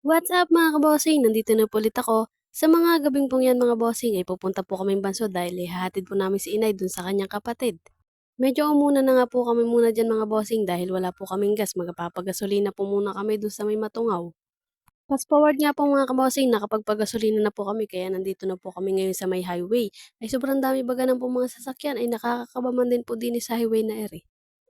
What's up mga kabossing? Nandito na po ulit ako. Sa mga gabing pong yan mga bossing ay pupunta po kaming Bansod dahil ihahatid po namin si inay dun sa kanyang kapatid. Medyo umuna na nga po kami muna dyan mga bossing dahil wala po kaming gas. Magpapagasolina po muna kami dun sa may Matungaw. Fast forward nga po mga kabossing, nakapagpagasolina na po kami kaya nandito na po kami ngayon sa may highway. Ay sobrang dami baga ng po mga sasakyan ay nakakakabaman din po din sa highway na ere.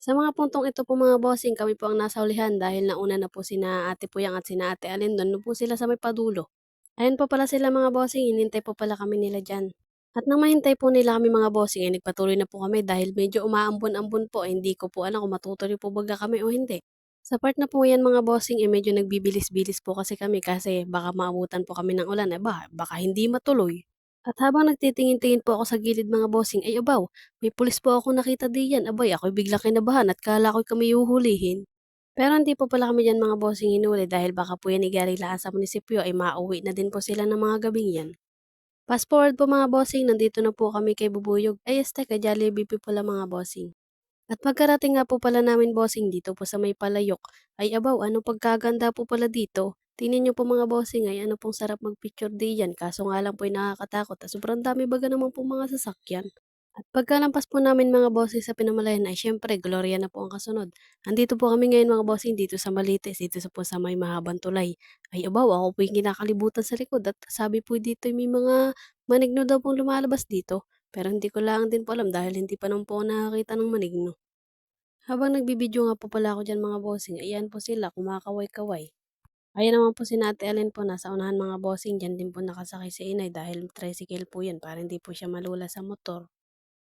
Sa mga puntong ito po mga bossing, kami po ang nasa ulihan dahil nauna na po sina Ate Puyang at sina Ate Alin doon po sila sa may padulo. Ayun po pala sila mga bossing, inintay po pala kami nila dyan. At nang mahintay po nila kami mga bossing, ay nagpatuloy na po kami dahil medyo umaambon-ambon po, ay hindi ko po alam kung matutuloy po baga kami o hindi. Sa part na po yan mga bossing, eh medyo nagbibilis-bilis po kasi kami kasi baka maabutan po kami ng ulan, eh baka hindi matuloy. At habang nagtitingin-tingin po ako sa gilid mga bossing, ay abaw, may pulis po ako nakita diyan. Abay, ako'y bigla kinabahan at kala ko'y kami uhulihin. Pero hindi po pala kami diyan mga bossing hinuli dahil baka po yan igaling sa munisipyo ay mauwi na din po sila ng mga gabing yan. Fast forward po mga bossing, nandito na po kami kay Bubuyog. Ay, este, ka Jollibee po pala mga bossing. At pagkarating nga po pala namin bossing dito po sa may palayok, ay abaw, ano pagkaganda po pala dito. Tingnan niyo po mga bossing ay ano pong sarap magpicture diyan kaso nga lang po ay nakakatakot at sobrang dami baga naman po mga sasakyan. At pagkalampas po namin mga bossing sa Pinamalayan ay syempre Gloria na po ang kasunod. Andito po kami ngayon mga bossing dito sa Malites, dito sa po sa may mahabang tulay. Ay abaw, ako po yung kinakalibutan sa likod at sabi po dito may mga manigno daw pong lumalabas dito. Pero hindi ko lang din po alam dahil hindi pa naman po ako nakakita ng manigno. Habang nagbibideo nga po pala ako diyan mga bossing, ayan po sila kumakaway-kaway. Ayan naman po si Ate Allen po nasa unahan mga bossing, diyan din po nakasakay si inay dahil tricycle po yan para hindi po siya malula sa motor.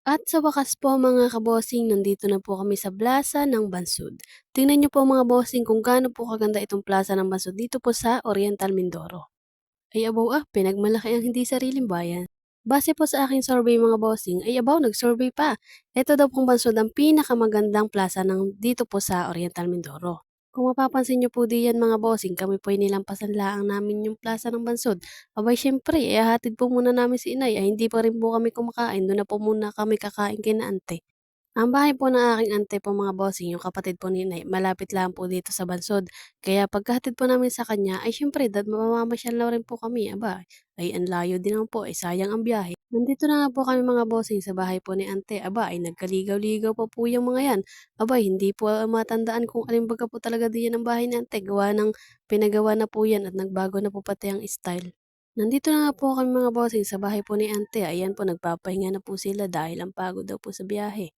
At sa wakas po mga kabossing, nandito na po kami sa Plaza ng Bansud. Tingnan niyo po mga bossing kung gaano po kaganda itong Plaza ng Bansud dito po sa Oriental Mindoro. Ay abaw pinagmalaki ang hindi sariling bayan. Base po sa aking survey mga bossing, ay abaw nag-survey pa. Ito daw pong bansod ang pinakamagandang plaza ng dito po sa Oriental Mindoro. Kung mapapansin niyo po diyan mga bossing, kami po ay nilampasan laang namin yung plaza ng bansod. Abay syempre, hatid po muna namin si inay, ay hindi pa rin po kami kumakain, doon na po muna kami kakain kina ante. Ang bahay po ng aking ante po mga bossing, yung kapatid po ni inay, malapit lang po dito sa Bansod. Kaya pagkahatid po namin sa kanya, ay syempre, mamamasyal na rin po kami. Aba, ay ang layo din naman po, ay sayang ang biyahe. Nandito na nga po kami mga bossing sa bahay po ni ante. Aba, ay nagkaligaw-ligaw pa po yung mga yan. Aba, hindi po matandaan kung alin baga po talaga diyan ang bahay ni ante. Gawa ng pinagawa na po yan at nagbago na po pati ang style. Nandito na nga po kami mga bossing sa bahay po ni ante. Ayan po, nagpapahinga na po sila dahil ang pagod daw po sa biyahe.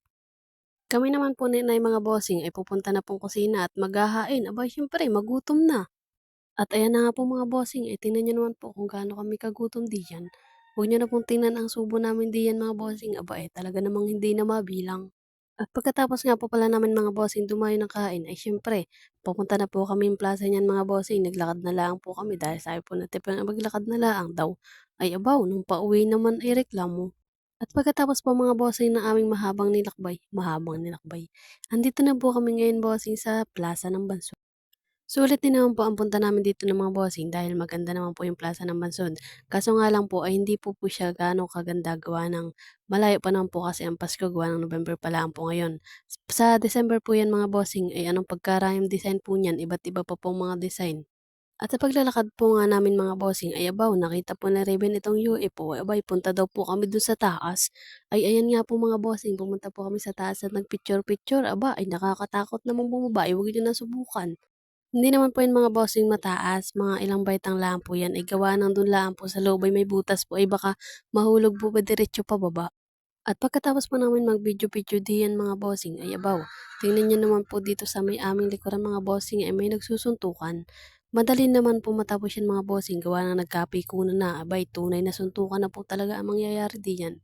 Kami naman po ni na mga bossing ay pupunta na pong kusina at maghahain. Aba, siyempre, magutom na. At ayan na nga po mga bossing, tingnan nyo naman po kung gaano kami kagutom diyan. Huwag nyo na pong tingnan ang subo namin diyan mga bossing. Aba, talaga namang hindi na mabilang. At pagkatapos nga po pala namin mga bossing dumayo ng kain, ay siyempre, pupunta na po kami yung plaza niyan mga bossing. Naglakad na lang po kami dahil sabi po natin pa maglakad na lang daw. Ay abaw, nung pauwi naman ay reklamo. At pagkatapos po mga bossing ng aming mahabang nilakbay, andito na po kami ngayon bossing sa Plaza ng Bansod. Sulit din naman po ang punta namin dito ng mga bossing dahil maganda naman po yung Plaza ng Bansod. Kaso nga lang po ay hindi po siya gaano kaganda gawa ng malayo pa naman po kasi ang Pasko gawa ng November pa lang po ngayon. Sa December po yan mga bossing ay anong pagkarayong design po niyan, iba't iba pa pong mga design. At sa paglalakad po nga namin mga bossing ay abaw, nakita po na Raven itong UFO, abay punta daw po kami dun sa taas. Ay ayan nga po mga bossing, pumunta po kami sa taas at nagpicture-picture, aba ay nakakatakot namang bumaba, ay huwag niyo na subukan. Hindi naman po yung mga bossing mataas, mga ilang baitang lang po yan, ay gawa ng dun lang po sa loob ay may butas po, ay baka mahulog po ba diretso pababa. At pagkatapos po namin mag-video-video diyan mga bossing ay abaw. Tingnan niyo naman po dito sa may aming likuran mga bossing ay may nagsusuntukan. Madali naman po matapos yan mga bossing gawa ng nagkapikunan na abay tunay na suntukan na po talaga ang mangyayari diyan.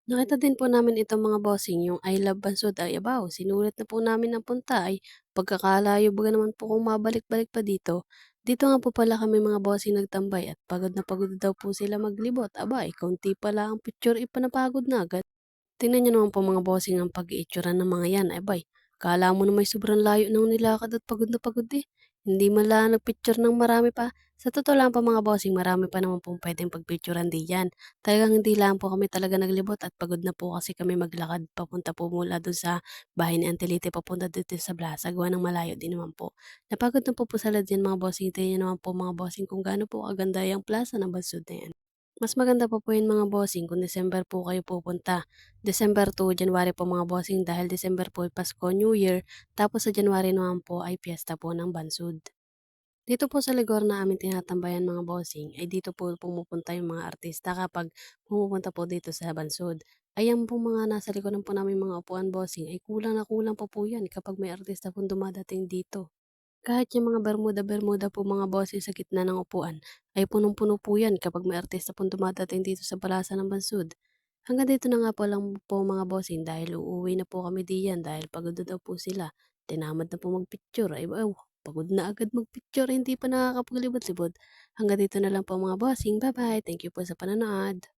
Nakita din po namin itong mga bossing yung I Love Bansod ay abaw. Sinulit na po namin ang punta ay pagkakalayo baga naman po kung mabalik-balik pa dito. Dito nga po pala kami mga bossing nagtambay at pagod na pagod daw po sila maglibot. Aba, kaunti pala ang picture ipanapagod na agad. Tingnan niyo naman po mga bossing ang pag-iitsura ng mga yan, abay, akala mo na may sobrang layo ng nilakad at pagod na pagod eh. Hindi man lang nagpicture ng marami pa. Sa totoo lang po mga bossing, marami pa naman pong puwedeng pagpicturan diyan. Talagang hindi lang po kami talaga naglibot at pagod na po kasi kami maglakad papunta po mula dun sa bahay ni Auntie Lite papunta dito sa Plaza, gawa ng malayo din naman po. Napagod na po sila diyan mga bossing, tingnan niyo naman po mga bossing kung gaano po kaganda yang plaza ng Bansud na yan. Mas maganda pa po yun mga bossing kung December po kayo pupunta. December to January po mga bossing dahil December po ay Pasko, New Year, tapos sa January naman po ay piyesta po ng Bansud. Dito po sa lugar na aming tinatambayan mga bossing, ay dito po pumupunta yung mga artista kapag pumupunta po dito sa Bansod. Ayan po mga nasa likuran po namin mga upuan bossing ay kulang na kulang pa po yan kapag may artista pong dumadating dito. Kahit yung mga bermuda-bermuda po mga bossing sa gitna ng upuan ay punong-puno po yan kapag may artista pong dumadating dito sa Palasa ng Bansod. Hanggang dito na nga po lang po mga bossing dahil uuwi na po kami diyan dahil pagod na daw po sila. Tinamad na po magpicture. Ay, pagod na agad magpicture. Hindi pa nakakapaglibot-libot. Hanggang dito na lang po mga bossing. Bye-bye. Thank you po sa panonood.